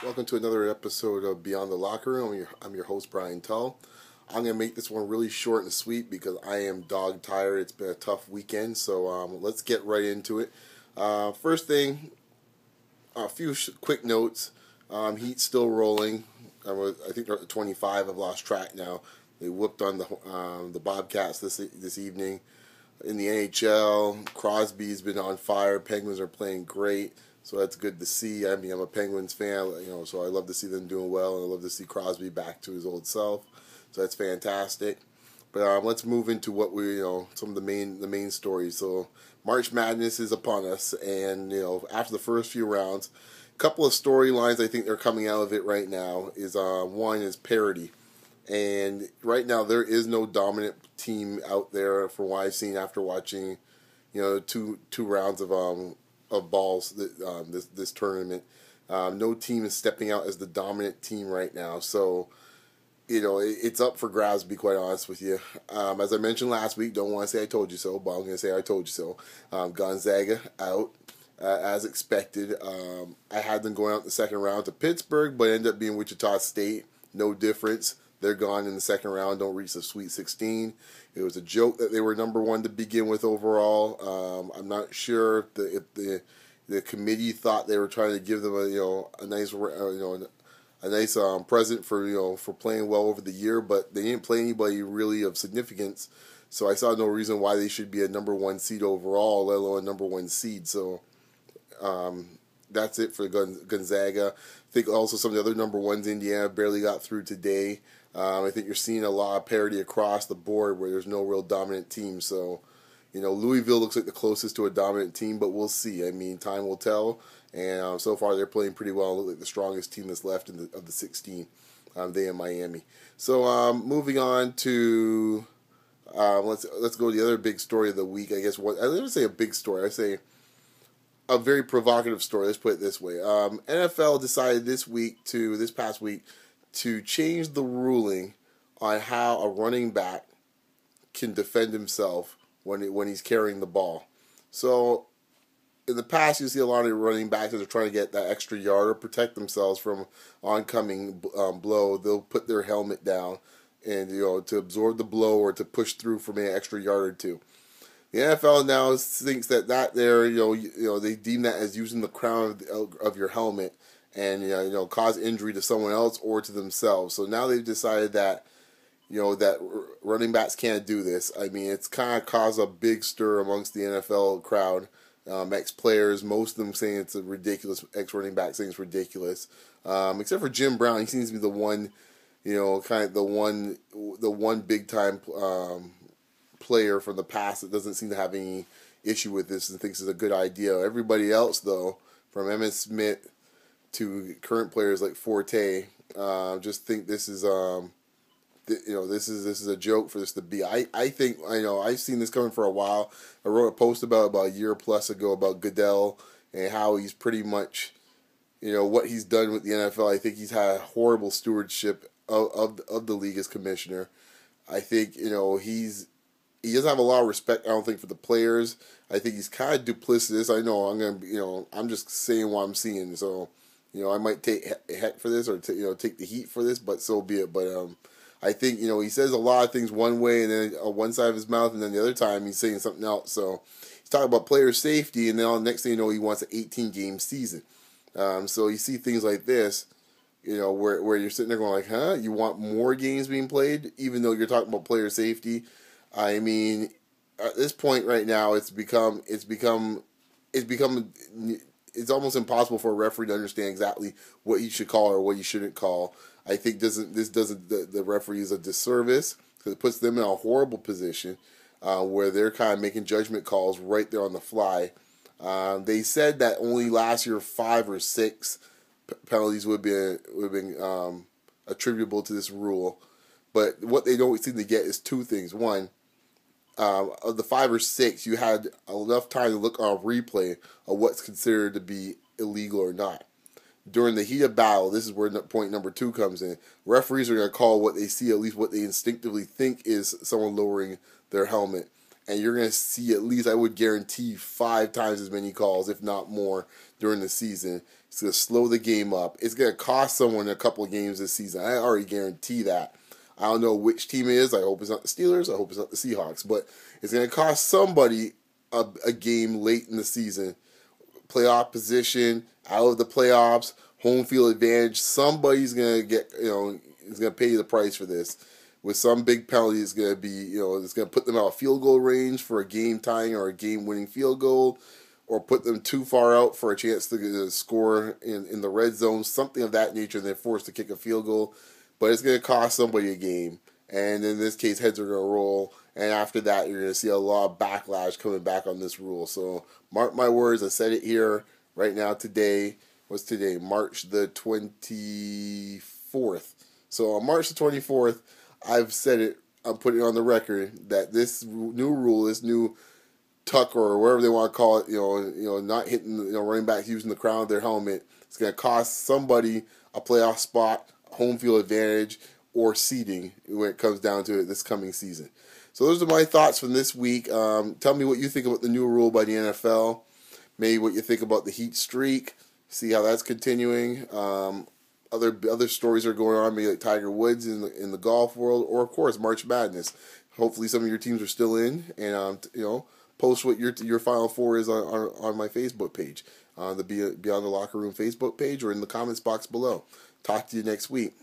Welcome to another episode of Beyond the Locker Room. I'm your host, Brian Tull. I'm going to make this one really short and sweet because I am dog tired. It's been a tough weekend, so let's get right into it. First thing, a few quick notes. Heat's still rolling. I think they're at 25. I've lost track now. They whooped on the Bobcats this evening. In the NHL, Crosby's been on fire. Penguins are playing great, so that's good to see. I mean, I'm a Penguins fan, so I love to see them doing well, and I love to see Crosby back to his old self. So that's fantastic. But let's move into what some of the main stories. So March Madness is upon us, and after the first few rounds, a couple of storylines I think are coming out of it right now is one is parity. And right now there is no dominant team out there from what I've seen after watching, two rounds of balls this tournament. No team is stepping out as the dominant team right now. So, it's up for grabs, to be quite honest with you. As I mentioned last week, don't want to say I told you so, but I'm going to say I told you so. Gonzaga out as expected. I had them going out in the second round to Pittsburgh, but ended up being Wichita State. No difference. They're gone in the second round, don't reach the Sweet 16. It was a joke that they were number one to begin with overall. I'm not sure if the committee thought they were trying to give them a nice present for playing well over the year, but they didn't play anybody really of significance. So I saw no reason why they should be a number one seed overall, let alone a number one seed. So that's it for Gonzaga. I think also some of the other number ones, Indiana barely got through today. I think you're seeing a lot of parity across the board where there's no real dominant team. So, Louisville looks like the closest to a dominant team, but we'll see. I mean, time will tell. And so far, they're playing pretty well. Look like the strongest team that's left of the 16. They in Miami. So, moving on to let's go to the other big story of the week. I guess I didn't say a big story. I say a very provocative story. Let's put it this way. NFL decided this past week, to change the ruling on how a running back can defend himself when he's carrying the ball. So, in the past, you see a lot of running backs that are trying to get that extra yard or protect themselves from oncoming blow. They'll put their helmet down and to absorb the blow or to push through for maybe an extra yard or two. The NFL now thinks that they deem that as using the crown of your helmet and cause injury to someone else or to themselves. So now they've decided that that running backs can't do this. I mean, it's kind of caused a big stir amongst the NFL crowd. Ex-players, most of them saying it's a ridiculous. Ex-running back saying it's ridiculous. Except for Jim Brown, he seems to be the one, the one big time player from the past that doesn't seem to have any issue with this and thinks it's a good idea. Everybody else, though, from Emmitt Smith to current players like Forte, just think this is this is a joke for this to be. I think I've seen this coming for a while. I wrote a post about a year plus ago about Goodell and how he's pretty much what he's done with the NFL. I think he's had a horrible stewardship of the league as commissioner. I think he doesn't have a lot of respect, I don't think, for the players. I think he's kind of duplicitous. I know I'm just saying what I'm seeing. So I might take heck for this or take the heat for this, but so be it. But I think he says a lot of things one way and then on one side of his mouth, and then the other time he's saying something else. So he's talking about player safety, and then the next thing you know, he wants an 18-game season. So you see things like this, where you're sitting there going like, huh? You want more games being played, even though you're talking about player safety? I mean, at this point right now, it's almost impossible for a referee to understand exactly what he should call or what he shouldn't call. I think this doesn't the referees a disservice because it puts them in a horrible position where they're kind of making judgment calls right there on the fly. They said that only last year 5 or 6 penalties would have been attributable to this rule, but what they don't seem to get is two things. One, of the 5 or 6, you had enough time to look on a replay of what's considered to be illegal or not. During the heat of battle, this is where point number 2 comes in. Referees are going to call what they see, at least what they instinctively think is someone lowering their helmet. and you're going to see at least, I would guarantee, 5 times as many calls, if not more, during the season. It's going to slow the game up. It's going to cost someone a couple of games this season. I already guarantee that. I don't know which team it is. I hope it's not the Steelers. I hope it's not the Seahawks. But it's going to cost somebody a game late in the season. Playoff position, out of the playoffs, home field advantage. Somebody's going to get, is going to pay the price for this. With some big penalty, it's going to be, it's going to put them out of field goal range for a game tying or a game winning field goal, or put them too far out for a chance to score in the red zone, something of that nature, and they're forced to kick a field goal. But it's going to cost somebody a game. And in this case, heads are going to roll. And after that, you're going to see a lot of backlash coming back on this rule. So mark my words. I said it here right now today. What's today? March the 24th. So on March the 24th, I've said it. I'm putting it on the record that this new rule, this new tuck or whatever they want to call it, not hitting, running backs using the crown of their helmet, it's going to cost somebody a playoff spot, home field advantage, or seeding when it comes down to it this coming season. So those are my thoughts from this week. Tell me what you think about the new rule by the NFL. Maybe what you think about the heat streak. See how that's continuing. Other stories are going on, maybe like Tiger Woods in the golf world, or of course March Madness. Hopefully some of your teams are still in, and post what your Final Four is on my Facebook page, the Beyond the Locker Room Facebook page, or in the comments box below. Talk to you next week.